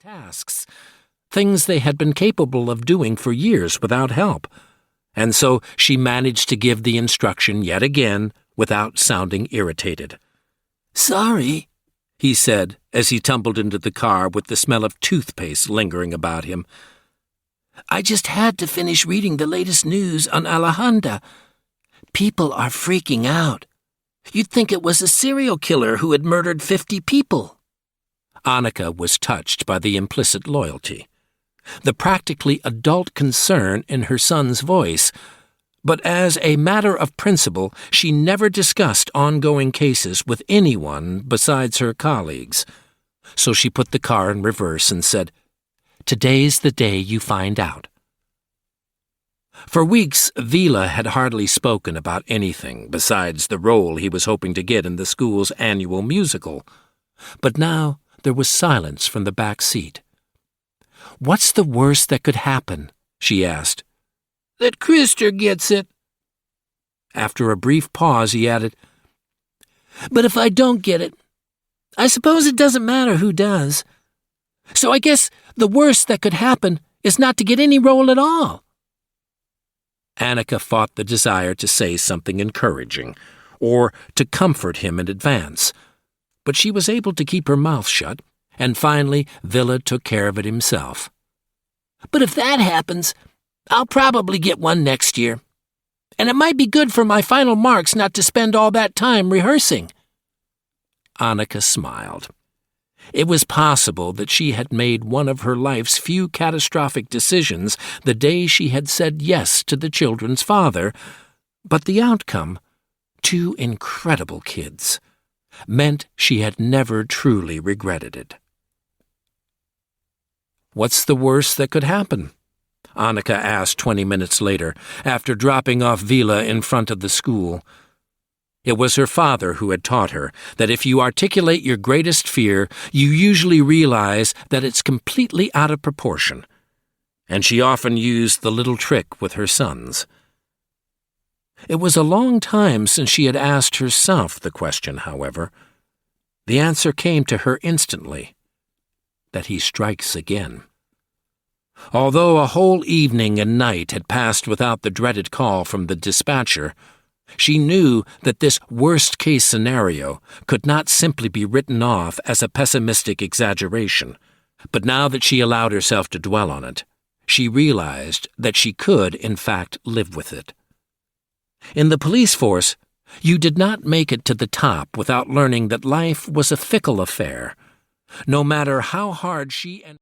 tasks, things they had been capable of doing for years without help, and so she managed to give the instruction yet again without sounding irritated. "Sorry," he said as he tumbled into the car with the smell of toothpaste lingering about him. "I just had to finish reading the latest news on Alejandra. People are freaking out. You'd think it was a serial killer who had murdered 50 people. Annika was touched by the implicit loyalty, the practically adult concern in her son's voice, but as a matter of principle, she never discussed ongoing cases with anyone besides her colleagues. So she put the car in reverse and said, "Today's the day you find out." For weeks, Vila had hardly spoken about anything besides the role he was hoping to get in the school's annual musical. But now there was silence from the back seat. "What's the worst that could happen?" she asked. "That Krister gets it." After a brief pause, he added, "But if I don't get it, I suppose it doesn't matter who does. So I guess the worst that could happen is not to get any role at all." Annika fought the desire to say something encouraging, or to comfort him in advance, but she was able to keep her mouth shut, and finally Villa took care of it himself. "But if that happens, I'll probably get one next year. And it might be good for my final marks not to spend all that time rehearsing." Annika smiled. It was possible that she had made one of her life's few catastrophic decisions the day she had said yes to the children's father, but the outcome, 2 incredible kids, meant she had never truly regretted it. "What's the worst that could happen?" Annika asked 20 minutes later, after dropping off Vila in front of the school. It was her father who had taught her that if you articulate your greatest fear, you usually realize that it's completely out of proportion, and she often used the little trick with her sons. It was a long time since she had asked herself the question, however. The answer came to her instantly, that he strikes again. Although a whole evening and night had passed without the dreaded call from the dispatcher, she knew that this worst-case scenario could not simply be written off as a pessimistic exaggeration. But now that she allowed herself to dwell on it, she realized that she could, in fact, live with it. In the police force, you did not make it to the top without learning that life was a fickle affair. No matter how hard she and